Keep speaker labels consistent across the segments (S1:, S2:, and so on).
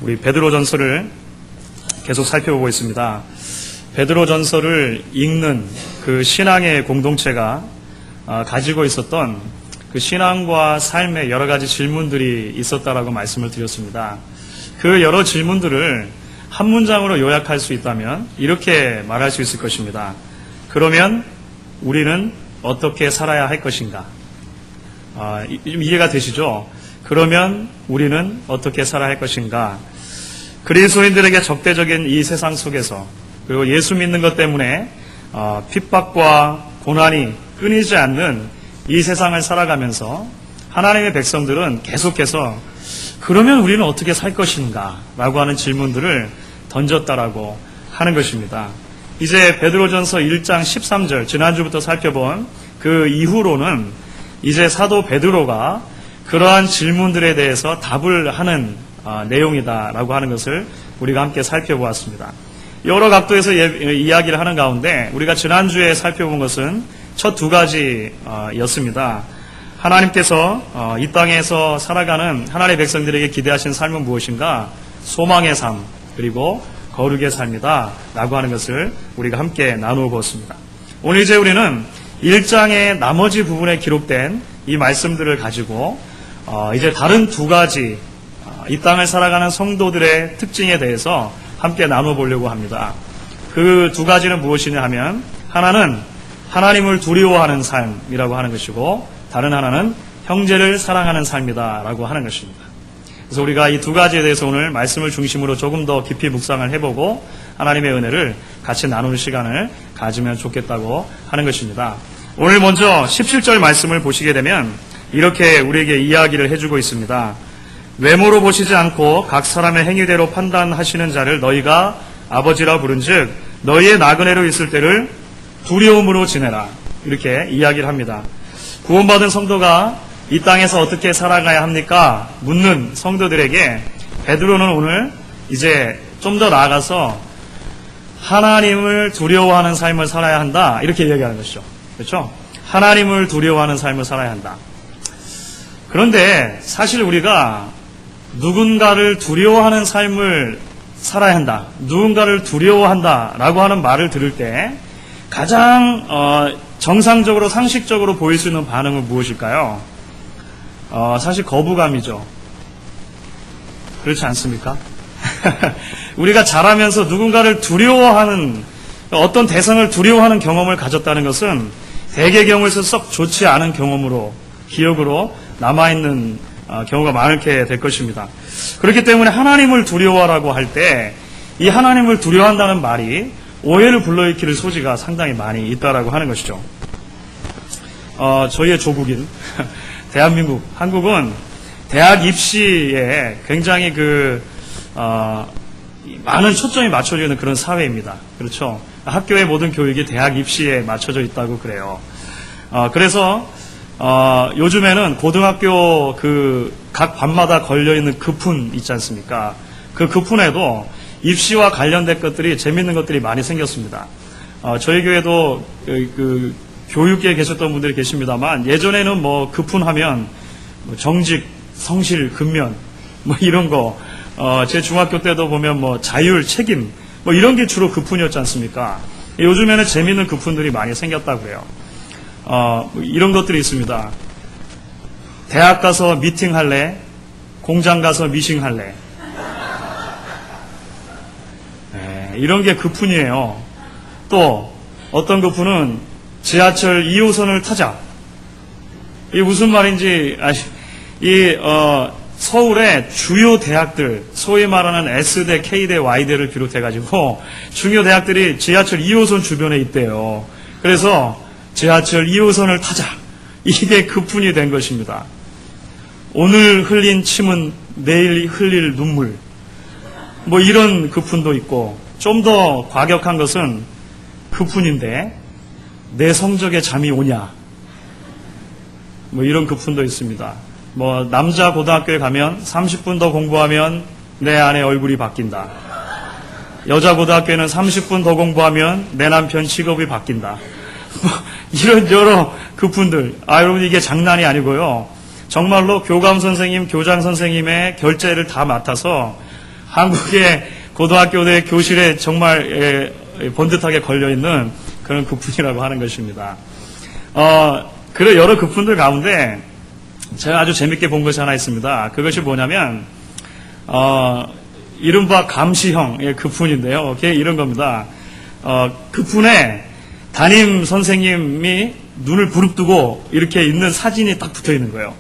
S1: 우리 베드로전서를 계속 살펴보고 있습니다. 베드로전서를 읽는 그 신앙의 공동체가 가지고 있었던 그 신앙과 삶의 여러 가지 질문들이 있었다라고 말씀을 드렸습니다. 그 여러 질문들을 한 문장으로 요약할 수 있다면 이렇게 말할 수 있을 것입니다. 그러면 우리는 어떻게 살아야 할 것인가? 좀 이해가 되시죠? 그러면 우리는 어떻게 살아야 할 것인가? 그리스도인들에게 적대적인 이 세상 속에서 그리고 예수 믿는 것 때문에 핍박과 고난이 끊이지 않는 이 세상을 살아가면서 하나님의 백성들은 계속해서 그러면 우리는 어떻게 살 것인가? 라고 하는 질문들을 던졌다라고 하는 것입니다. 이제 베드로전서 1장 13절 지난주부터 살펴본 그 이후로는 이제 사도 베드로가 그러한 질문들에 대해서 답을 하는 내용이다라고 하는 것을 우리가 함께 살펴보았습니다. 여러 각도에서 이야기를 하는 가운데 우리가 지난주에 살펴본 것은 첫 두 가지였습니다. 하나님께서 이 땅에서 살아가는 하나님의 백성들에게 기대하신 삶은 무엇인가? 소망의 삶 그리고 거룩의 삶이다 라고 하는 것을 우리가 함께 나누어 보았습니다. 오늘 이제 우리는 1장의 나머지 부분에 기록된 이 말씀들을 가지고 이제 다른 두 가지 이 땅을 살아가는 성도들의 특징에 대해서 함께 나눠보려고 합니다. 그 두 가지는 무엇이냐 하면 하나는 하나님을 두려워하는 삶이라고 하는 것이고 다른 하나는 형제를 사랑하는 삶이다라고 하는 것입니다. 그래서 우리가 이 두 가지에 대해서 오늘 말씀을 중심으로 조금 더 깊이 묵상을 해보고 하나님의 은혜를 같이 나누는 시간을 가지면 좋겠다고 하는 것입니다. 오늘 먼저 17절 말씀을 보시게 되면 이렇게 우리에게 이야기를 해주고 있습니다. 외모로 보시지 않고 각 사람의 행위대로 판단하시는 자를 너희가 아버지라 부른즉 너희의 나그네로 있을 때를 두려움으로 지내라 이렇게 이야기를 합니다. 구원받은 성도가 이 땅에서 어떻게 살아가야 합니까? 묻는 성도들에게 베드로는 오늘 이제 좀 더 나아가서 하나님을 두려워하는 삶을 살아야 한다 이렇게 이야기하는 것이죠. 그렇죠? 하나님을 두려워하는 삶을 살아야 한다. 그런데 사실 우리가 누군가를 두려워하는 삶을 살아야 한다. 누군가를 두려워한다라고 하는 말을 들을 때 가장 정상적으로 상식적으로 보일 수 있는 반응은 무엇일까요? 사실 거부감이죠. 그렇지 않습니까? 우리가 자라면서 누군가를 두려워하는 어떤 대상을 두려워하는 경험을 가졌다는 것은 대개 경우에서 썩 좋지 않은 경험으로 기억으로 남아있는 경우가 많게 될 것입니다. 그렇기 때문에 하나님을 두려워하라고 할 때 이 하나님을 두려워한다는 말이 오해를 불러일으킬 소지가 상당히 많이 있다라고 하는 것이죠. 저희의 조국인 대한민국, 한국은 대학 입시에 굉장히 많은 초점이 맞춰져 있는 그런 사회입니다. 그렇죠? 학교의 모든 교육이 대학 입시에 맞춰져 있다고 그래요. 그래서 요즘에는 고등학교 각 반마다 걸려있는 급훈 있지 않습니까? 그 급훈에도 입시와 관련된 것들이 재밌는 것들이 많이 생겼습니다. 저희 교회도 교육계에 계셨던 분들이 계십니다만 예전에는 급훈하면 정직, 성실, 근면 이런 거 제 중학교 때도 보면 자율, 책임 이런 게 주로 급훈이었지 않습니까? 요즘에는 재밌는 급훈들이 많이 생겼다고 해요. 이런 것들이 있습니다. 대학 가서 미팅할래? 공장 가서 미싱할래? 이런 게 급훈이에요. 또 어떤 급훈은 지하철 2호선을 타자. 이게 무슨 말인지 서울의 주요 대학들, 소위 말하는 S대, K대, Y대를 비롯해가지고 중요 대학들이 지하철 2호선 주변에 있대요. 그래서 지하철 2호선을 타자. 이게 급훈이 된 것입니다. 오늘 흘린 침은 내일 흘릴 눈물. 이런 급훈도 있고, 좀 더 과격한 것은 급훈인데, 내 성적에 잠이 오냐. 이런 급훈도 있습니다. 남자 고등학교에 가면 30분 더 공부하면 내 아내 얼굴이 바뀐다. 여자 고등학교에는 30분 더 공부하면 내 남편 직업이 바뀐다. 이런 여러 급훈들. 여러분 이게 장난이 아니고요. 정말로 교감 선생님, 교장 선생님의 결제를 다 맡아서 한국의 고등학교의 교실에 정말 번듯하게 걸려있는 그런 국분이라고 하는 것입니다. 그런 여러 국분들 가운데 제가 아주 재밌게 본 것이 하나 있습니다. 그것이 뭐냐면, 이른바 감시형의 국분인데요. 그게 이런 겁니다. 국분에 담임 선생님이 눈을 부릅뜨고 이렇게 있는 사진이 딱 붙어 있는 거예요.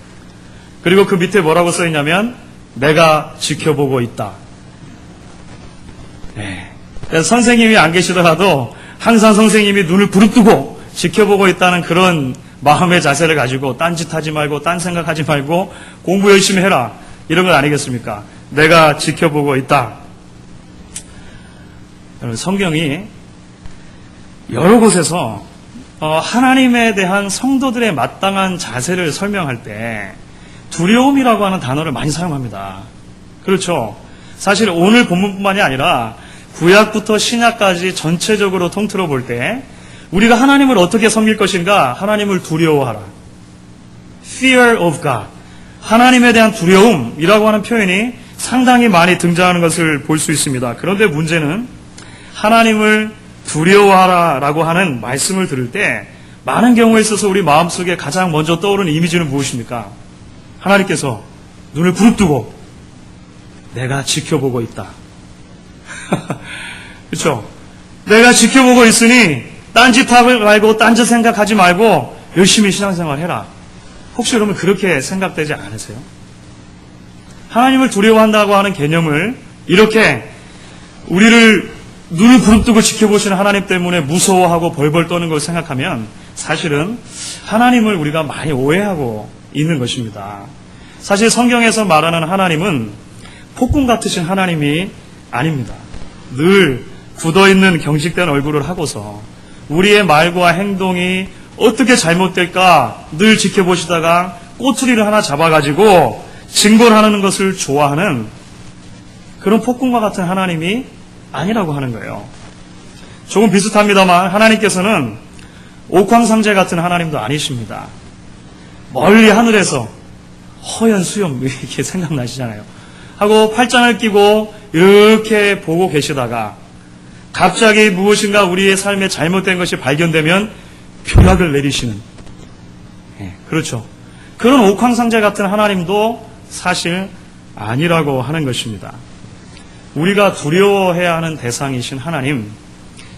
S1: 그리고 그 밑에 뭐라고 써 있냐면, 내가 지켜보고 있다. 네. 그래서 선생님이 안 계시더라도 항상 선생님이 눈을 부릅뜨고 지켜보고 있다는 그런 마음의 자세를 가지고 딴짓하지 말고 딴 생각하지 말고 공부 열심히 해라. 이런 건 아니겠습니까? 내가 지켜보고 있다. 여러분, 성경이 여러 곳에서 하나님에 대한 성도들의 마땅한 자세를 설명할 때 두려움이라고 하는 단어를 많이 사용합니다. 그렇죠? 사실 오늘 본문뿐만이 아니라 구약부터 신약까지 전체적으로 통틀어 볼 때 우리가 하나님을 어떻게 섬길 것인가? 하나님을 두려워하라. Fear of God. 하나님에 대한 두려움이라고 하는 표현이 상당히 많이 등장하는 것을 볼 수 있습니다. 그런데 문제는 하나님을 두려워하라라고 하는 말씀을 들을 때 많은 경우에 있어서 우리 마음속에 가장 먼저 떠오르는 이미지는 무엇입니까? 하나님께서 눈을 부릅뜨고 내가 지켜보고 있다. 그렇죠? 내가 지켜보고 있으니 딴짓하지 말고 딴짓 생각하지 말고 열심히 신앙생활 해라. 혹시 여러분 그렇게 생각되지 않으세요? 하나님을 두려워한다고 하는 개념을 이렇게 우리를 눈을 부릅뜨고 지켜보시는 하나님 때문에 무서워하고 벌벌 떠는 걸 생각하면 사실은 하나님을 우리가 많이 오해하고 있는 것입니다. 사실 성경에서 말하는 하나님은 폭군 같으신 하나님이 아닙니다. 늘 굳어있는 경직된 얼굴을 하고서 우리의 말과 행동이 어떻게 잘못될까 늘 지켜보시다가 꼬투리를 하나 잡아가지고 징벌하는 것을 좋아하는 그런 폭군과 같은 하나님이 아니라고 하는 거예요. 조금 비슷합니다만 하나님께서는 옥황상제 같은 하나님도 아니십니다. 멀리 하늘에서 허연 수염 이렇게 생각나시잖아요. 하고 팔짱을 끼고 이렇게 보고 계시다가 갑자기 무엇인가 우리의 삶에 잘못된 것이 발견되면 표약을 내리시는, 그렇죠. 그런 옥황상제 같은 하나님도 사실 아니라고 하는 것입니다. 우리가 두려워해야 하는 대상이신 하나님,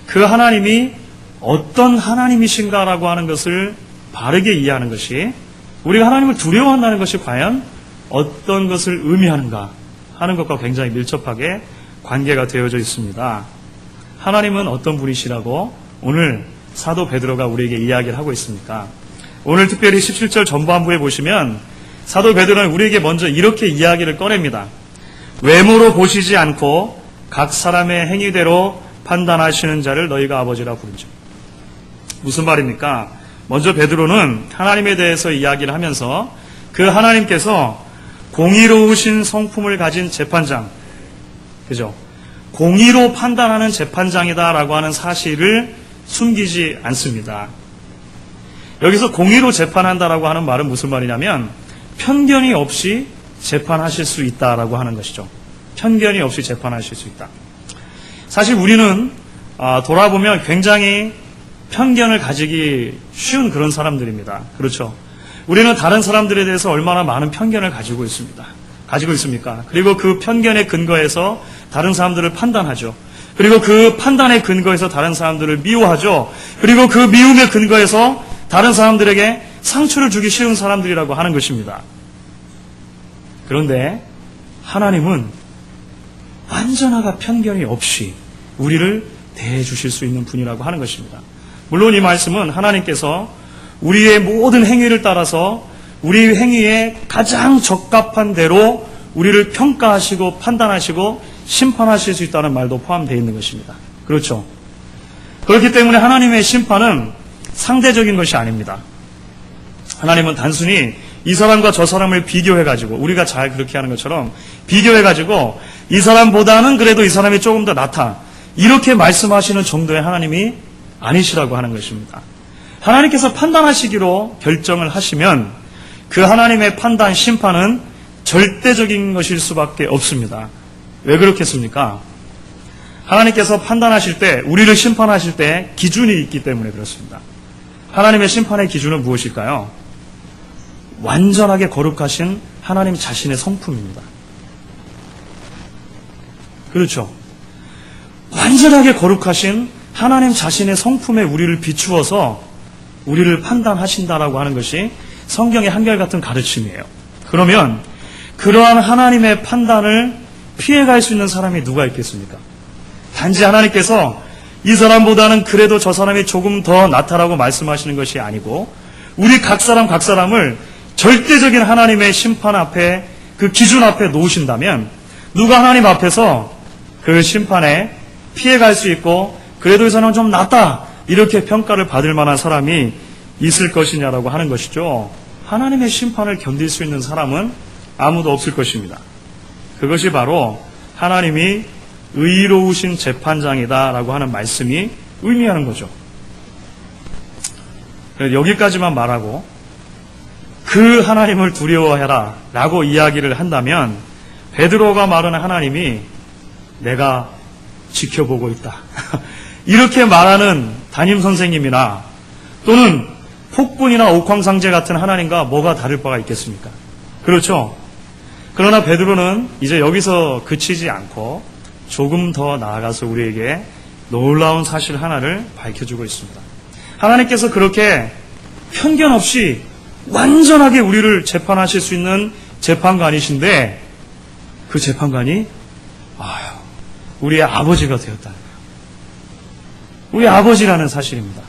S1: 그 하나님이 어떤 하나님이신가라고 하는 것을 바르게 이해하는 것이, 우리가 하나님을 두려워한다는 것이 과연 어떤 것을 의미하는가 하는 것과 굉장히 밀접하게 관계가 되어져 있습니다. 하나님은 어떤 분이시라고 오늘 사도 베드로가 우리에게 이야기를 하고 있습니까? 오늘 특별히 17절 전반부에 보시면 사도 베드로는 우리에게 먼저 이렇게 이야기를 꺼냅니다. 외모로 보시지 않고 각 사람의 행위대로 판단하시는 자를 너희가 아버지라 부르죠. 무슨 말입니까? 먼저 베드로는 하나님에 대해서 이야기를 하면서 그 하나님께서 공의로우신 성품을 가진 재판장, 그죠? 공의로 판단하는 재판장이다라고 하는 사실을 숨기지 않습니다. 여기서 공의로 재판한다라고 하는 말은 무슨 말이냐면 편견이 없이 재판하실 수 있다라고 하는 것이죠. 편견이 없이 재판하실 수 있다. 사실 우리는 돌아보면 굉장히 편견을 가지기 쉬운 그런 사람들입니다. 그렇죠. 우리는 다른 사람들에 대해서 얼마나 많은 편견을 가지고 있습니까? 그리고 그 편견의 근거에서 다른 사람들을 판단하죠. 그리고 그 판단의 근거에서 다른 사람들을 미워하죠. 그리고 그 미움의 근거에서 다른 사람들에게 상처를 주기 쉬운 사람들이라고 하는 것입니다. 그런데 하나님은 완전하가 편견이 없이 우리를 대해 주실 수 있는 분이라고 하는 것입니다. 물론 이 말씀은 하나님께서 우리의 모든 행위를 따라서 우리 행위에 가장 적합한 대로 우리를 평가하시고 판단하시고 심판하실 수 있다는 말도 포함되어 있는 것입니다. 그렇죠. 그렇기 때문에 하나님의 심판은 상대적인 것이 아닙니다. 하나님은 단순히 이 사람과 저 사람을 비교해가지고 우리가 잘 그렇게 하는 것처럼 비교해가지고 이 사람보다는 그래도 이 사람이 조금 더 낫다 이렇게 말씀하시는 정도의 하나님이 아니시라고 하는 것입니다. 하나님께서 판단하시기로 결정을 하시면 그 하나님의 판단, 심판은 절대적인 것일 수밖에 없습니다. 왜 그렇겠습니까? 하나님께서 판단하실 때, 우리를 심판하실 때 기준이 있기 때문에 그렇습니다. 하나님의 심판의 기준은 무엇일까요? 완전하게 거룩하신 하나님 자신의 성품입니다. 그렇죠. 완전하게 거룩하신 하나님 자신의 성품에 우리를 비추어서 우리를 판단하신다라고 하는 것이 성경의 한결같은 가르침이에요. 그러면 그러한 하나님의 판단을 피해갈 수 있는 사람이 누가 있겠습니까? 단지 하나님께서 이 사람보다는 그래도 저 사람이 조금 더 낫다라고 말씀하시는 것이 아니고 우리 각 사람을 절대적인 하나님의 심판 앞에, 그 기준 앞에 놓으신다면 누가 하나님 앞에서 그 심판에 피해갈 수 있고 그래도 이 사람은 좀 낫다 이렇게 평가를 받을 만한 사람이 있을 것이냐라고 하는 것이죠. 하나님의 심판을 견딜 수 있는 사람은 아무도 없을 것입니다. 그것이 바로 하나님이 의로우신 재판장이다라고 하는 말씀이 의미하는 거죠. 여기까지만 말하고 그 하나님을 두려워해라 라고 이야기를 한다면 베드로가 말하는 하나님이 내가 지켜보고 있다 이렇게 말하는 담임선생님이나 또는 폭군이나 옥황상제 같은 하나님과 뭐가 다를 바가 있겠습니까? 그렇죠? 그러나 베드로는 이제 여기서 그치지 않고 조금 더 나아가서 우리에게 놀라운 사실 하나를 밝혀주고 있습니다. 하나님께서 그렇게 편견 없이 완전하게 우리를 재판하실 수 있는 재판관이신데 그 재판관이 우리의 아버지가 되었다는 거예요. 우리 아버지라는 사실입니다.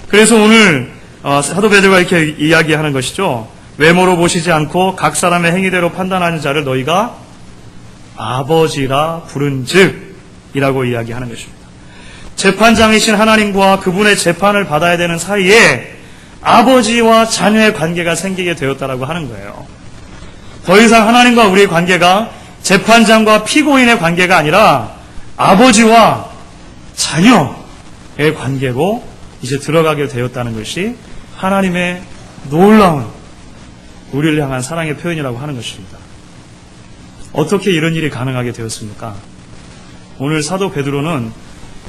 S1: 그래서 오늘 사도 베드로가 이렇게 이야기하는 것이죠. 외모로 보시지 않고 각 사람의 행위대로 판단하는 자를 너희가 아버지라 부른즉이라고 이야기하는 것입니다. 재판장이신 하나님과 그분의 재판을 받아야 되는 사이에 아버지와 자녀의 관계가 생기게 되었다라고 하는 거예요. 더 이상 하나님과 우리의 관계가 재판장과 피고인의 관계가 아니라 아버지와 자녀의 관계로 이제 들어가게 되었다는 것이 하나님의 놀라운 우리를 향한 사랑의 표현이라고 하는 것입니다. 어떻게 이런 일이 가능하게 되었습니까? 오늘 사도 베드로는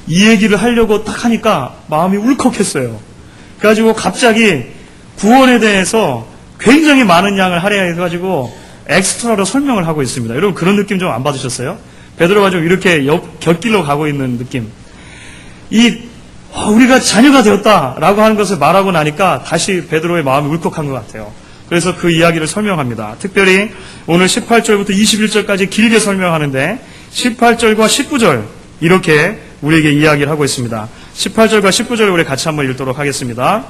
S1: 이 얘기를 하려고 딱 하니까 마음이 울컥했어요. 그래가지고 갑자기 구원에 대해서 굉장히 많은 양을 할애해가지고 엑스트라로 설명을 하고 있습니다. 여러분 그런 느낌 좀 안 받으셨어요? 베드로가 좀 이렇게 곁길로 가고 있는 느낌. 우리가 자녀가 되었다라고 하는 것을 말하고 나니까 다시 베드로의 마음이 울컥한 것 같아요. 그래서 그 이야기를 설명합니다. 특별히 오늘 18절부터 21절까지 길게 설명하는데 18절과 19절 이렇게 우리에게 이야기를 하고 있습니다. 18절과 19절을 우리 같이 한번 읽도록 하겠습니다.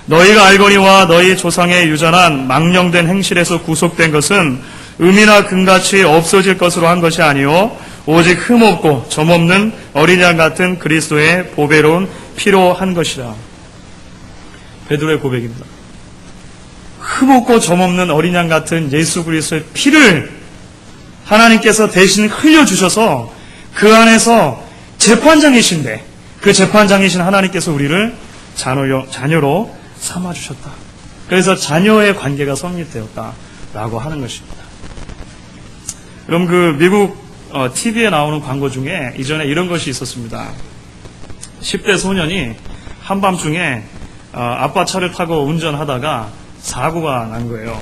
S1: 너희가 알거니와 너희 조상의 유전한 망령된 행실에서 구속된 것은 음이나 금같이 없어질 것으로 한 것이 아니요 오직 흠없고 점없는 어린 양 같은 그리스도의 보배로운 피로 한 것이라. 베드로의 고백입니다. 흠없고 점없는 어린 양 같은 예수 그리스도의 피를 하나님께서 대신 흘려주셔서 그 안에서 재판장이신데 그 재판장이신 하나님께서 우리를 자녀로 삼아주셨다. 그래서 자녀의 관계가 성립되었다라고 하는 것입니다. 그럼 그 미국 TV에 나오는 광고 중에 이전에 이런 것이 있었습니다. 10대 소년이 한밤중에 아빠 차를 타고 운전하다가 사고가 난 거예요.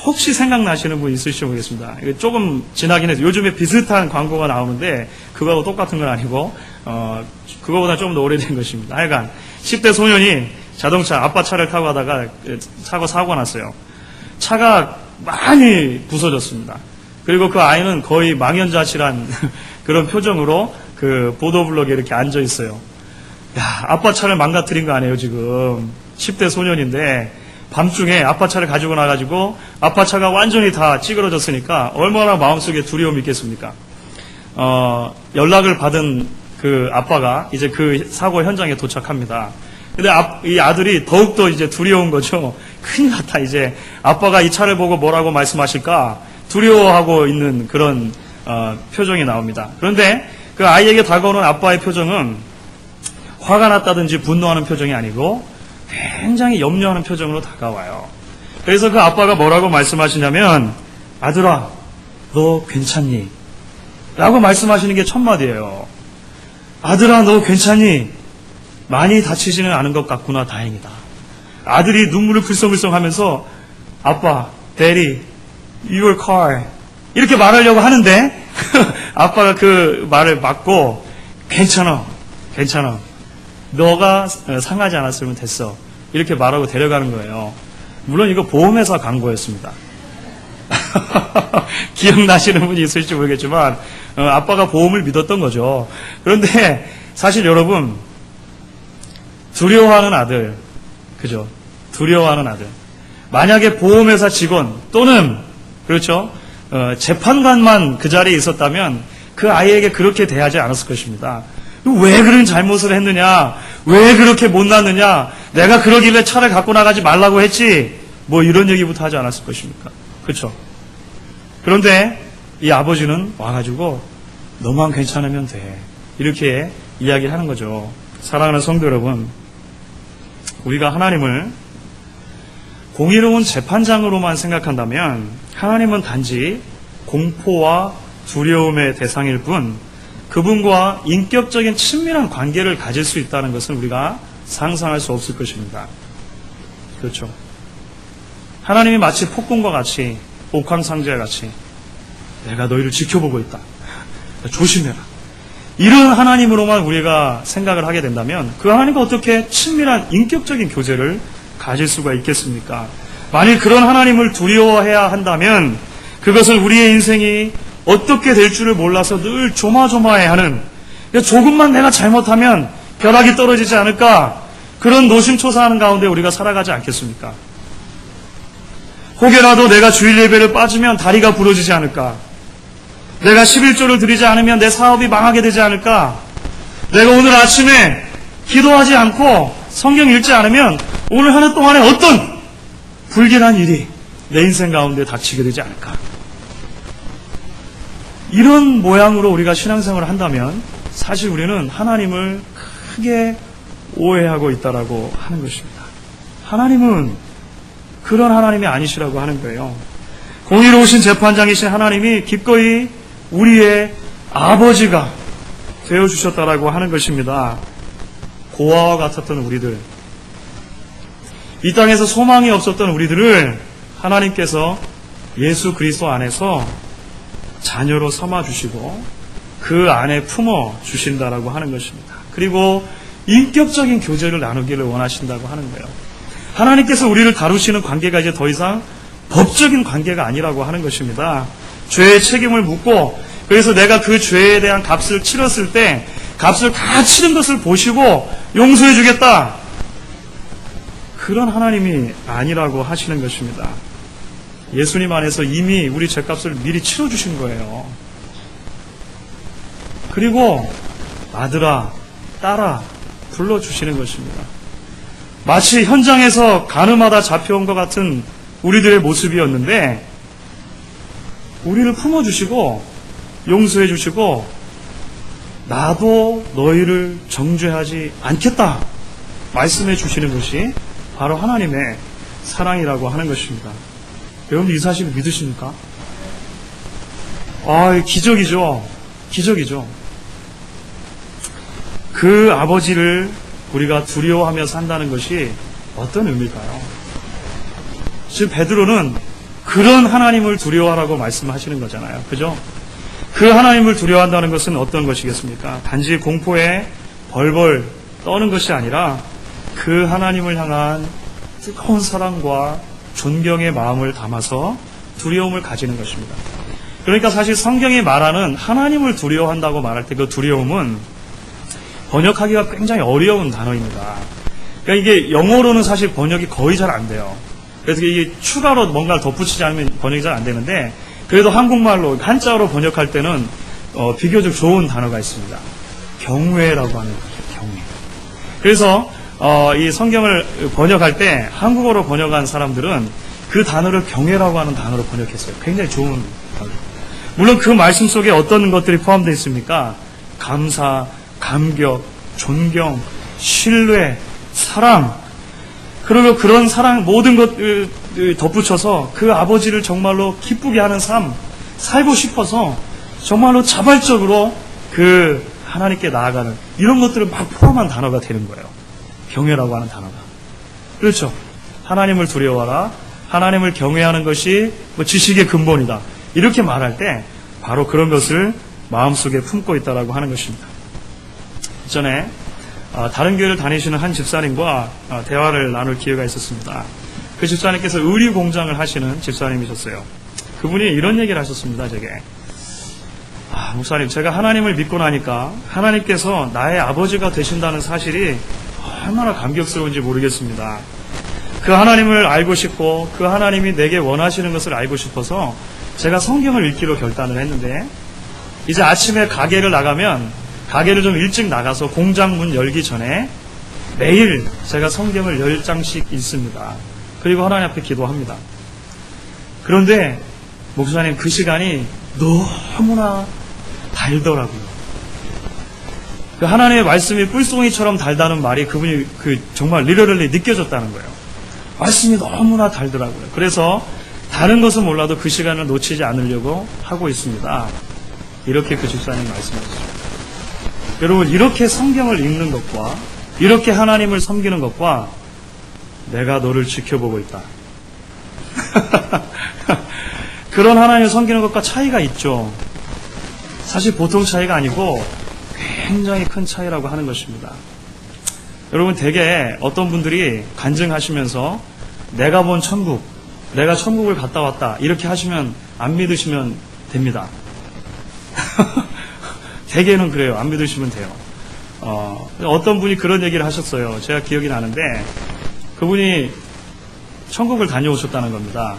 S1: 혹시 생각나시는 분 있으실지 모르겠습니다. 조금 지나긴 해서 요즘에 비슷한 광고가 나오는데 그거하고 똑같은 건 아니고 그거보다 좀 더 오래된 것입니다. 하여간 10대 소년이 자동차 아빠 차를 타고 가다가 사고가 났어요. 차가 많이 부서졌습니다. 그리고 그 아이는 거의 망연자실한 그런 표정으로 그 보도블럭에 이렇게 앉아 있어요. 아빠 차를 망가뜨린 거 아니에요 지금. 10대 소년인데 밤중에 아빠 차를 가지고 나가지고 아빠 차가 완전히 다 찌그러졌으니까 얼마나 마음속에 두려움이 있겠습니까? 연락을 받은 그 아빠가 이제 그 사고 현장에 도착합니다. 근데 이 아들이 더욱더 이제 두려운 거죠. 큰일 났다. 이제 아빠가 이 차를 보고 뭐라고 말씀하실까 두려워하고 있는 그런 표정이 나옵니다. 그런데 그 아이에게 다가오는 아빠의 표정은 화가 났다든지 분노하는 표정이 아니고 굉장히 염려하는 표정으로 다가와요. 그래서 그 아빠가 뭐라고 말씀하시냐면 아들아 너 괜찮니? 라고 말씀하시는 게 첫 마디예요. 아들아, 너 괜찮니? 많이 다치지는 않은 것 같구나. 다행이다. 아들이 눈물을 글썽글썽 하면서 아빠, Daddy, your car 이렇게 말하려고 하는데 아빠가 그 말을 막고 괜찮아. 너가 상하지 않았으면 됐어. 이렇게 말하고 데려가는 거예요. 물론 이거 보험회사 광고였습니다. 기억나시는 분이 있을지 모르겠지만 아빠가 보험을 믿었던 거죠. 그런데 사실 여러분, 두려워하는 아들, 그죠? 두려워하는 아들. 만약에 보험회사 직원 또는 그렇죠, 재판관만 그 자리에 있었다면 그 아이에게 그렇게 대하지 않았을 것입니다. 왜 그런 잘못을 했느냐? 왜 그렇게 못났느냐? 내가 그러길래 차를 갖고 나가지 말라고 했지? 뭐 이런 얘기부터 하지 않았을 것입니까? 그렇죠? 그런데 이 아버지는 와가지고 너만 괜찮으면 돼. 이렇게 이야기하는 거죠. 사랑하는 성도 여러분, 우리가 하나님을 공의로운 재판장으로만 생각한다면 하나님은 단지 공포와 두려움의 대상일 뿐 그분과 인격적인 친밀한 관계를 가질 수 있다는 것은 우리가 상상할 수 없을 것입니다. 그렇죠? 하나님이 마치 폭군과 같이, 옥황상제와 같이 내가 너희를 지켜보고 있다. 조심해라. 이런 하나님으로만 우리가 생각을 하게 된다면 그 하나님과 어떻게 친밀한 인격적인 교제를 가질 수가 있겠습니까? 만일 그런 하나님을 두려워해야 한다면 그것은 우리의 인생이 어떻게 될 줄을 몰라서 늘 조마조마해하는, 조금만 내가 잘못하면 벼락이 떨어지지 않을까, 그런 노심초사하는 가운데 우리가 살아가지 않겠습니까? 혹여라도 내가 주일 예배를 빠지면 다리가 부러지지 않을까, 내가 11조를 드리지 않으면 내 사업이 망하게 되지 않을까, 내가 오늘 아침에 기도하지 않고 성경 읽지 않으면 오늘 하루 동안에 어떤 불길한 일이 내 인생 가운데 닥치게 되지 않을까. 이런 모양으로 우리가 신앙생활을 한다면 사실 우리는 하나님을 크게 오해하고 있다라고 하는 것입니다. 하나님은 그런 하나님이 아니시라고 하는 거예요. 공의로우신 재판장이신 하나님이 기꺼이 우리의 아버지가 되어주셨다라고 하는 것입니다. 고아와 같았던 우리들, 이 땅에서 소망이 없었던 우리들을 하나님께서 예수 그리스도 안에서 자녀로 삼아주시고 그 안에 품어주신다라고 하는 것입니다. 그리고 인격적인 교제를 나누기를 원하신다고 하는 거예요. 하나님께서 우리를 다루시는 관계가 이제 더 이상 법적인 관계가 아니라고 하는 것입니다. 죄의 책임을 묻고, 그래서 내가 그 죄에 대한 값을 치렀을 때 값을 다 치른 것을 보시고 용서해 주겠다, 그런 하나님이 아니라고 하시는 것입니다. 예수님 안에서 이미 우리 죄값을 미리 치러주신 거예요. 그리고 아들아, 딸아 불러주시는 것입니다. 마치 현장에서 가늠하다 잡혀온 것 같은 우리들의 모습이었는데 우리를 품어주시고 용서해 주시고 나도 너희를 정죄하지 않겠다 말씀해 주시는 것이 바로 하나님의 사랑이라고 하는 것입니다. 여러분, 이 사실을 믿으십니까? 기적이죠. 기적이죠. 그 아버지를 우리가 두려워하며 산다는 것이 어떤 의미일까요? 지금 베드로는 그런 하나님을 두려워하라고 말씀하시는 거잖아요. 그죠? 그 하나님을 두려워한다는 것은 어떤 것이겠습니까? 단지 공포에 벌벌 떠는 것이 아니라 그 하나님을 향한 뜨거운 사랑과 존경의 마음을 담아서 두려움을 가지는 것입니다. 그러니까 사실 성경이 말하는 하나님을 두려워한다고 말할 때 그 두려움은 번역하기가 굉장히 어려운 단어입니다. 그러니까 이게 영어로는 사실 번역이 거의 잘 안 돼요. 그래서 이게 추가로 뭔가를 덧붙이지 않으면 번역이 잘 안 되는데, 그래도 한국말로 한자어로 번역할 때는 비교적 좋은 단어가 있습니다. 경외라고 하는 거죠. 경외. 그래서 이 성경을 번역할 때 한국어로 번역한 사람들은 그 단어를 경외라고 하는 단어로 번역했어요. 굉장히 좋은 단어. 물론 그 말씀 속에 어떤 것들이 포함되어 있습니까? 감사, 감격, 존경, 신뢰, 사랑, 그리고 그런 사랑 모든 것을 덧붙여서 그 아버지를 정말로 기쁘게 하는 삶 살고 싶어서 정말로 자발적으로 그 하나님께 나아가는 이런 것들을 막 포함한 단어가 되는 거예요. 경외라고 하는 단어가. 그렇죠. 하나님을 두려워하라. 하나님을 경외하는 것이 지식의 근본이다. 이렇게 말할 때 바로 그런 것을 마음속에 품고 있다라고 하는 것입니다. 전에 다른 교회를 다니시는 한 집사님과 대화를 나눌 기회가 있었습니다. 그 집사님께서 의류 공장을 하시는 집사님이셨어요. 그분이 이런 얘기를 하셨습니다. 제게 목사님, 제가 하나님을 믿고 나니까 하나님께서 나의 아버지가 되신다는 사실이 얼마나 감격스러운지 모르겠습니다. 그 하나님을 알고 싶고 그 하나님이 내게 원하시는 것을 알고 싶어서 제가 성경을 읽기로 결단을 했는데, 이제 아침에 가게를 나가면 가게를 좀 일찍 나가서 공장 문 열기 전에 매일 제가 성경을 10장씩 읽습니다. 그리고 하나님 앞에 기도합니다. 그런데 목사님, 그 시간이 너무나 달더라고요. 그 하나님의 말씀이 뿔송이처럼 달다는 말이 그분이 정말 리얼리 느껴졌다는 거예요. 말씀이 너무나 달더라고요. 그래서 다른 것은 몰라도 그 시간을 놓치지 않으려고 하고 있습니다. 이렇게 그 집사님이 말씀하셨습니다. 여러분, 이렇게 성경을 읽는 것과 이렇게 하나님을 섬기는 것과 내가 너를 지켜보고 있다. 그런 하나님을 섬기는 것과 차이가 있죠. 사실 보통 차이가 아니고 굉장히 큰 차이라고 하는 것입니다. 여러분, 대개 어떤 분들이 간증하시면서 내가 본 천국, 내가 천국을 갔다 왔다 이렇게 하시면 안 믿으시면 됩니다. 대개는 그래요. 안 믿으시면 돼요. 어떤 분이 그런 얘기를 하셨어요. 제가 기억이 나는데 그분이 천국을 다녀오셨다는 겁니다.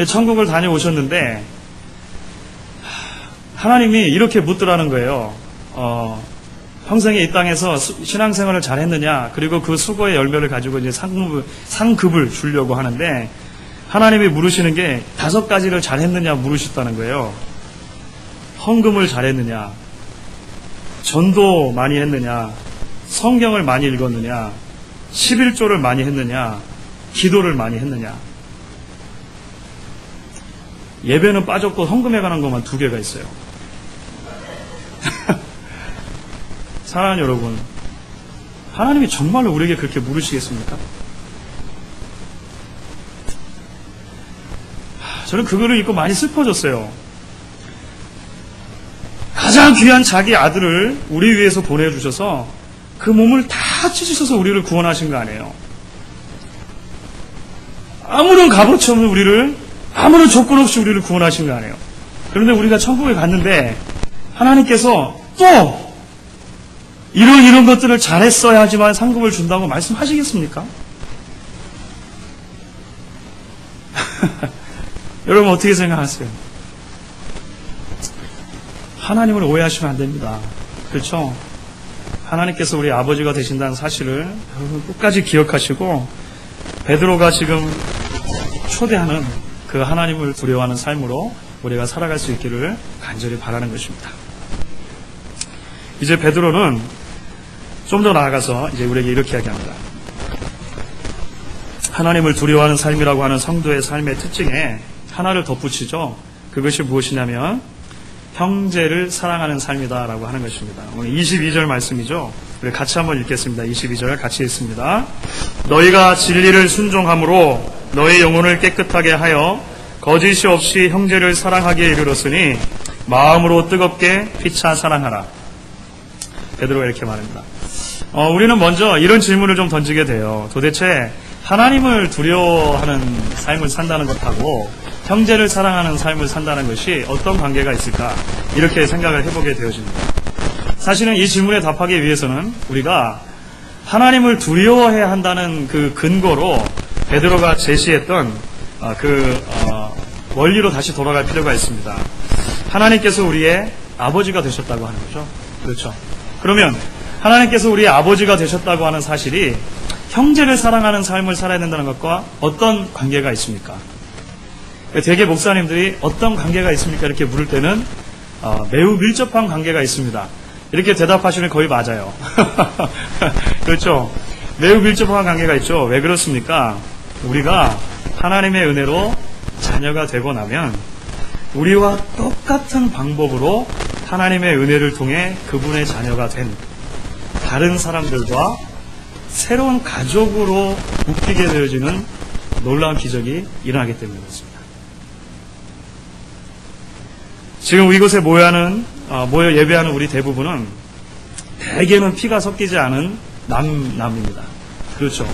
S1: 천국을 다녀오셨는데 하나님이 이렇게 묻더라는 거예요. 평생에 이 땅에서 신앙생활을 잘 했느냐, 그리고 그 수고의 열매를 가지고 이제 상급을 주려고 하는데 하나님이 물으시는 게 5가지를 잘 했느냐 물으셨다는 거예요. 헌금을 잘 했느냐, 전도 많이 했느냐, 성경을 많이 읽었느냐, 11조를 많이 했느냐, 기도를 많이 했느냐. 예배는 빠졌고 헌금에 관한 것만 2개가 있어요. 사랑하는 여러분, 하나님이 정말로 우리에게 그렇게 물으시겠습니까? 저는 그거를 읽고 많이 슬퍼졌어요. 가장 귀한 자기 아들을 우리 위해서 보내주셔서 그 몸을 다 찢으셔서 우리를 구원하신 거 아니에요. 아무런 값어치 없는 우리를, 아무런 조건 없이 우리를 구원하신 거 아니에요. 그런데 우리가 천국에 갔는데 하나님께서 또 이런 것들을 잘했어야지만 상급을 준다고 말씀하시겠습니까? 여러분, 어떻게 생각하세요? 하나님을 오해하시면 안 됩니다. 그렇죠? 하나님께서 우리 아버지가 되신다는 사실을 끝까지 기억하시고 베드로가 지금 초대하는 그 하나님을 두려워하는 삶으로 우리가 살아갈 수 있기를 간절히 바라는 것입니다. 이제 베드로는 좀 더 나아가서 이제 우리에게 이렇게 이야기합니다. 하나님을 두려워하는 삶이라고 하는 성도의 삶의 특징에 하나를 덧붙이죠. 그것이 무엇이냐면 형제를 사랑하는 삶이다라고 하는 것입니다. 오늘 22절 말씀이죠. 우리 같이 한번 읽겠습니다. 22절 같이 읽습니다. 너희가 진리를 순종함으로 너희 영혼을 깨끗하게 하여 거짓이 없이 형제를 사랑하기에 이르렀으니 마음으로 뜨겁게 피차 사랑하라. 베드로가 이렇게 말합니다. 우리는 먼저 이런 질문을 좀 던지게 돼요. 도대체 하나님을 두려워하는 삶을 산다는 것하고 형제를 사랑하는 삶을 산다는 것이 어떤 관계가 있을까? 이렇게 생각을 해보게 되어집니다. 사실은 이 질문에 답하기 위해서는 우리가 하나님을 두려워해야 한다는 그 근거로 베드로가 제시했던 원리로 다시 돌아갈 필요가 있습니다. 하나님께서 우리의 아버지가 되셨다고 하는 거죠. 그렇죠. 그러면 하나님께서 우리의 아버지가 되셨다고 하는 사실이 형제를 사랑하는 삶을 살아야 된다는 것과 어떤 관계가 있습니까? 대개 목사님들이 어떤 관계가 있습니까? 이렇게 물을 때는 매우 밀접한 관계가 있습니다. 이렇게 대답하시면 거의 맞아요. 그렇죠? 매우 밀접한 관계가 있죠. 왜 그렇습니까? 우리가 하나님의 은혜로 자녀가 되고 나면 우리와 똑같은 방법으로 하나님의 은혜를 통해 그분의 자녀가 된 다른 사람들과 새로운 가족으로 묶이게 되어지는 놀라운 기적이 일어나기 때문에 그렇습니다. 지금 이곳에 모여 예배하는 우리 대부분은 대개는 피가 섞이지 않은 남입니다. 그렇죠.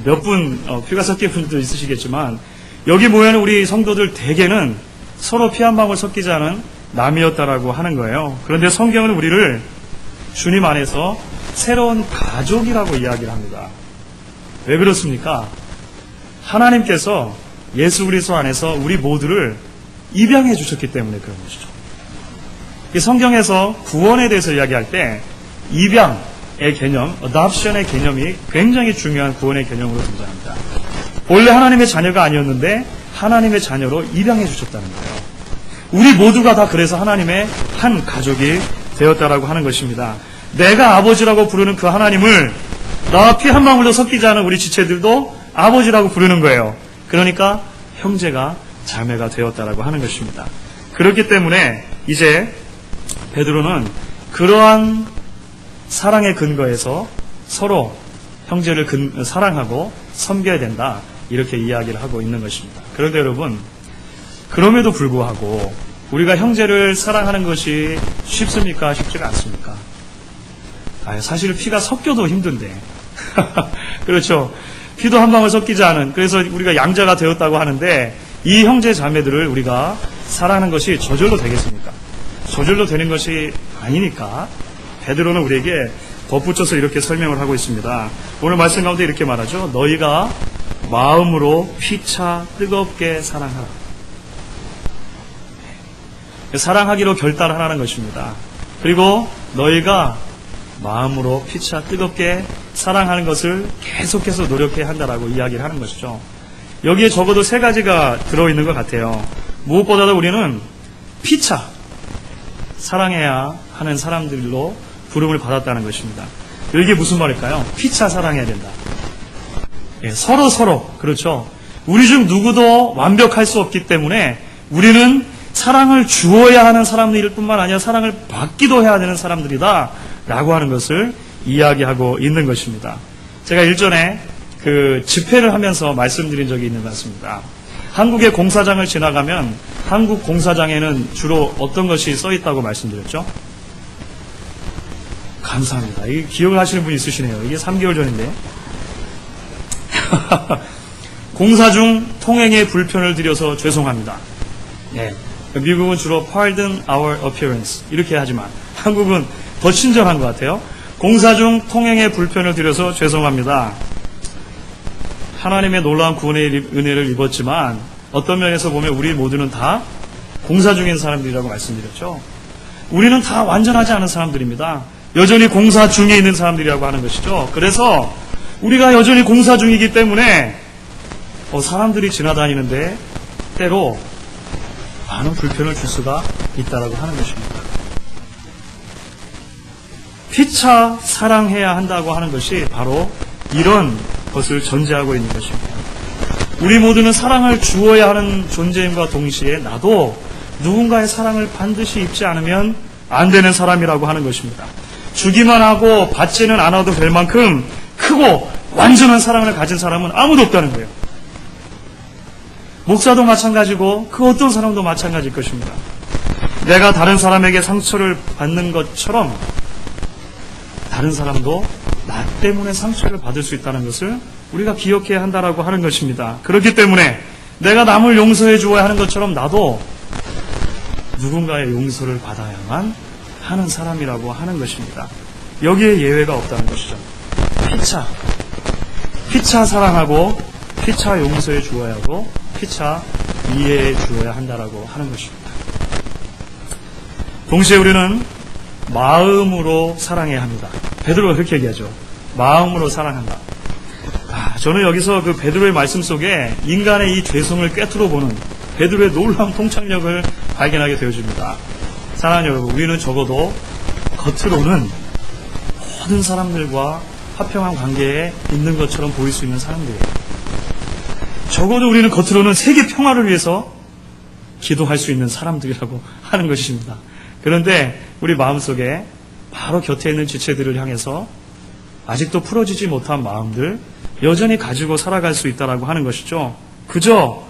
S1: 몇 분 피가 섞인 분도 있으시겠지만 여기 모여있는 우리 성도들 대개는 서로 피 한 방울 섞이지 않은 남이었다라고 하는 거예요. 그런데 성경은 우리를 주님 안에서 새로운 가족이라고 이야기를 합니다. 왜 그렇습니까? 하나님께서 예수 그리스도 안에서 우리 모두를 입양해 주셨기 때문에 그런 것이죠. 이 성경에서 구원에 대해서 이야기할 때 입양의 개념, adoption의 개념이 굉장히 중요한 구원의 개념으로 등장합니다. 원래 하나님의 자녀가 아니었는데 하나님의 자녀로 입양해 주셨다는 거예요. 우리 모두가 다 그래서 하나님의 한 가족이 되었다라고 하는 것입니다. 내가 아버지라고 부르는 그 하나님을 나와 피 한 방울도 섞이지 않은 우리 지체들도 아버지라고 부르는 거예요. 그러니까 형제가 자매가 되었다라고 하는 것입니다. 그렇기 때문에 이제 베드로는 그러한 사랑의 근거에서 서로 형제를 사랑하고 섬겨야 된다, 이렇게 이야기를 하고 있는 것입니다. 그런데 여러분, 그럼에도 불구하고 우리가 형제를 사랑하는 것이 쉽습니까? 쉽지가 않습니까? 사실 피가 섞여도 힘든데 그렇죠. 피도 한 방울 섞이지 않은, 그래서 우리가 양자가 되었다고 하는데 이 형제 자매들을 우리가 사랑하는 것이 저절로 되겠습니까? 저절로 되는 것이 아니니까 베드로는 우리에게 덧붙여서 이렇게 설명을 하고 있습니다. 오늘 말씀 가운데 이렇게 말하죠. 너희가 마음으로 피차 뜨겁게 사랑하라. 사랑하기로 결단하라는 것입니다. 그리고 너희가 마음으로 피차 뜨겁게 사랑하는 것을 계속해서 노력해야 한다라고 이야기를 하는 것이죠. 여기에 적어도 3가지가 들어있는 것 같아요. 무엇보다도 우리는 피차 사랑해야 하는 사람들로 부름을 받았다는 것입니다. 이게 무슨 말일까요? 피차 사랑해야 된다. 서로 그렇죠. 우리 중 누구도 완벽할 수 없기 때문에 우리는 사랑을 주어야 하는 사람들일 뿐만 아니라 사랑을 받기도 해야 되는 사람들이다 라고 하는 것을 이야기하고 있는 것입니다. 제가 일전에 그 집회를 하면서 말씀드린 적이 있는 것 같습니다. 한국의 공사장을 지나가면 한국 공사장에는 주로 어떤 것이 써 있다고 말씀드렸죠? 감사합니다. 이게 기억을 하시는 분이 있으시네요. 이게 3개월 전인데. 공사 중 통행에 불편을 드려서 죄송합니다. 네. 미국은 주로 pardon our appearance 이렇게 하지만 한국은 더 친절한 것 같아요. 공사 중 통행에 불편을 드려서 죄송합니다. 하나님의 놀라운 구원의 은혜를 입었지만 어떤 면에서 보면 우리 모두는 다 공사 중인 사람들이라고 말씀드렸죠. 우리는 다 완전하지 않은 사람들입니다. 여전히 공사 중에 있는 사람들이라고 하는 것이죠. 그래서 우리가 여전히 공사 중이기 때문에 사람들이 지나다니는데 때로 많은 불편을 줄 수가 있다라고 하는 것입니다. 피차 사랑해야 한다고 하는 것이 바로 이런 것을 전제하고 있는 것입니다. 우리 모두는 사랑을 주어야 하는 존재임과 동시에 나도 누군가의 사랑을 반드시 입지 않으면 안 되는 사람이라고 하는 것입니다. 주기만 하고 받지는 않아도 될 만큼 크고 완전한 사랑을 가진 사람은 아무도 없다는 거예요. 목사도 마찬가지고 그 어떤 사람도 마찬가지일 것입니다. 내가 다른 사람에게 상처를 받는 것처럼 다른 사람도 나 때문에 상처를 받을 수 있다는 것을 우리가 기억해야 한다라고 하는 것입니다. 그렇기 때문에 내가 남을 용서해 주어야 하는 것처럼 나도 누군가의 용서를 받아야만 하는 사람이라고 하는 것입니다. 여기에 예외가 없다는 것이죠. 피차 사랑하고 피차 용서해 주어야 하고 피차 이해해 주어야 한다라고 하는 것입니다. 동시에 우리는 마음으로 사랑해야 합니다. 베드로가 그렇게 얘기하죠. 마음으로 사랑한다. 저는 여기서 그 베드로의 말씀 속에 인간의 이 죄성을 꿰뚫어 보는 베드로의 놀라운 통찰력을 발견하게 되어집니다. 사랑하는 여러분, 우리는 적어도 겉으로는 모든 사람들과 화평한 관계에 있는 것처럼 보일 수 있는 사람들이에요. 적어도 우리는 겉으로는 세계 평화를 위해서 기도할 수 있는 사람들이라고 하는 것입니다. 그런데 우리 마음속에 바로 곁에 있는 지체들을 향해서 아직도 풀어지지 못한 마음들 여전히 가지고 살아갈 수 있다라고 하는 것이죠. 그저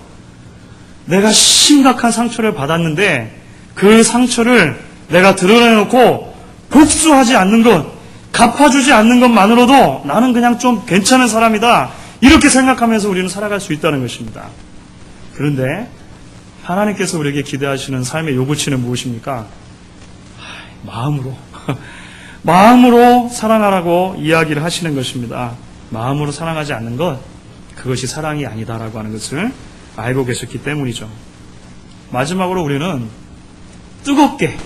S1: 내가 심각한 상처를 받았는데 그 상처를 내가 드러내놓고 복수하지 않는 것, 갚아주지 않는 것만으로도 나는 그냥 좀 괜찮은 사람이다, 이렇게 생각하면서 우리는 살아갈 수 있다는 것입니다. 그런데 하나님께서 우리에게 기대하시는 삶의 요구치는 무엇입니까? 마음으로 사랑하라고 이야기를 하시는 것입니다. 마음으로 사랑하지 않는 것, 그것이 사랑이 아니다라고 하는 것을 알고 계셨기 때문이죠. 마지막으로 우리는 뜨겁게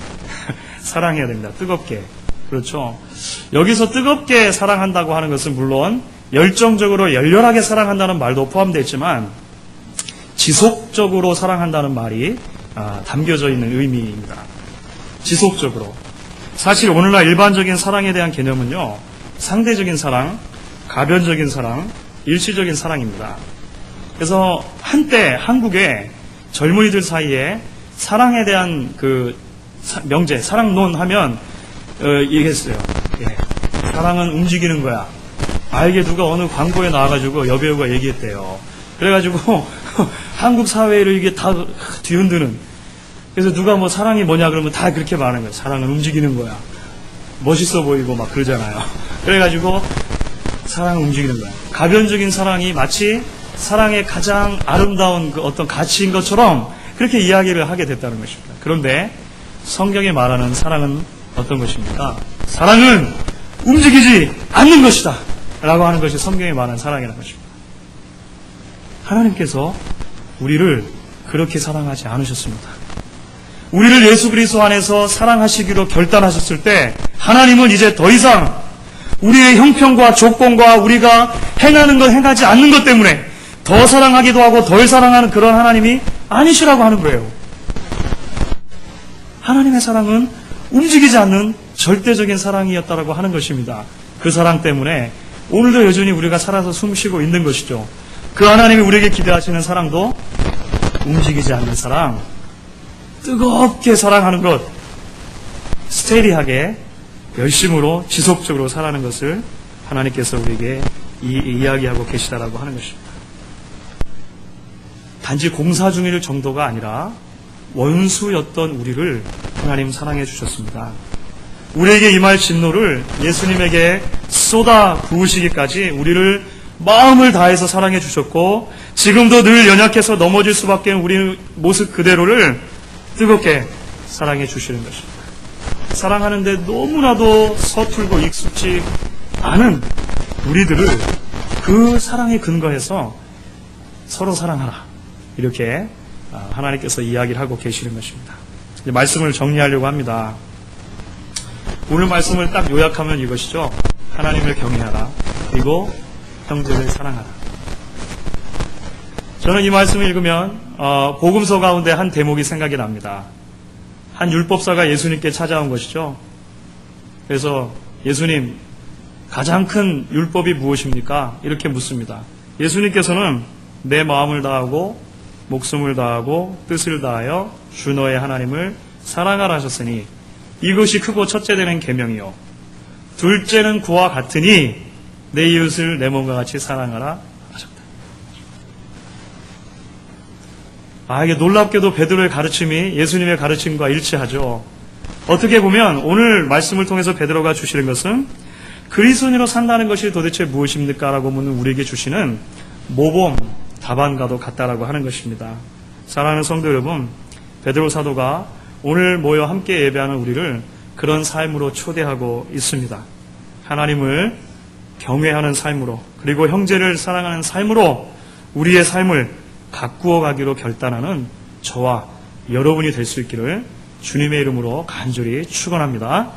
S1: 사랑해야 됩니다. 뜨겁게. 그렇죠. 여기서 뜨겁게 사랑한다고 하는 것은 물론 열정적으로 열렬하게 사랑한다는 말도 포함되어 있지만 지속적으로 사랑한다는 말이 담겨져 있는 의미입니다. 지속적으로. 사실 오늘날 일반적인 사랑에 대한 개념은요, 상대적인 사랑, 가변적인 사랑, 일시적인 사랑입니다. 그래서 한때 한국의 젊은이들 사이에 사랑에 대한 그 명제, 사랑론 하면 얘기했어요. 예, 사랑은 움직이는 거야. 이게 누가 어느 광고에 나와가지고 여배우가 얘기했대요. 그래가지고 한국 사회를 이게 다 뒤흔드는. 그래서 누가 뭐 사랑이 뭐냐 그러면 다 그렇게 말하는 거예요. 사랑은 움직이는 거야. 멋있어 보이고 막 그러잖아요. 그래가지고 사랑은 움직이는 거야. 가변적인 사랑이 마치 사랑의 가장 아름다운 그 어떤 가치인 것처럼 그렇게 이야기를 하게 됐다는 것입니다. 그런데 성경이 말하는 사랑은 어떤 것입니까? 사랑은 움직이지 않는 것이다 라고 하는 것이 성경이 말하는 사랑이라는 것입니다. 하나님께서 우리를 그렇게 사랑하지 않으셨습니다. 우리를 예수 그리스도 안에서 사랑하시기로 결단하셨을 때 하나님은 이제 더 이상 우리의 형편과 조건과 우리가 행하는 것, 행하지 않는 것 때문에 더 사랑하기도 하고 덜 사랑하는 그런 하나님이 아니시라고 하는 거예요. 하나님의 사랑은 움직이지 않는 절대적인 사랑이었다라고 하는 것입니다. 그 사랑 때문에 오늘도 여전히 우리가 살아서 숨쉬고 있는 것이죠. 그 하나님이 우리에게 기대하시는 사랑도 움직이지 않는 사랑, 뜨겁게 사랑하는 것, 스테디하게 열심으로 지속적으로 살아가는 것을 하나님께서 우리에게 이야기하고 계시다라고 하는 것입니다. 단지 공사 중일 정도가 아니라 원수였던 우리를 하나님 사랑해 주셨습니다. 우리에게 임할 진노를 예수님에게 쏟아 부으시기까지 우리를 마음을 다해서 사랑해 주셨고, 지금도 늘 연약해서 넘어질 수밖에 없는 우리 모습 그대로를 뜨겁게 사랑해 주시는 것입니다. 사랑하는데 너무나도 서툴고 익숙지 않은 우리들을 그 사랑에 근거해서 서로 사랑하라, 이렇게 하나님께서 이야기를 하고 계시는 것입니다. 이제 말씀을 정리하려고 합니다. 오늘 말씀을 딱 요약하면 이것이죠. 하나님을 경외하라, 그리고 형제를 사랑하라. 저는 이 말씀을 읽으면 복음서 가운데 한 대목이 생각이 납니다. 한 율법사가 예수님께 찾아온 것이죠. 그래서 예수님, 가장 큰 율법이 무엇입니까? 이렇게 묻습니다. 예수님께서는 내 마음을 다하고 목숨을 다하고 뜻을 다하여 주 너의 하나님을 사랑하라 하셨으니 이것이 크고 첫째 되는 계명이요 둘째는 그와 같으니 내 이웃을 내 몸과 같이 사랑하라 하셨다. 이게 놀랍게도 베드로의 가르침이 예수님의 가르침과 일치하죠. 어떻게 보면 오늘 말씀을 통해서 베드로가 주시는 것은 그리스도인으로 산다는 것이 도대체 무엇입니까? 라고 묻는 우리에게 주시는 모범 답안과도 같다라고 하는 것입니다. 사랑하는 성도 여러분, 베드로 사도가 오늘 모여 함께 예배하는 우리를 그런 삶으로 초대하고 있습니다. 하나님을 경외하는 삶으로, 그리고 형제를 사랑하는 삶으로 우리의 삶을 가꾸어 가기로 결단하는 저와 여러분이 될 수 있기를 주님의 이름으로 간절히 축원합니다.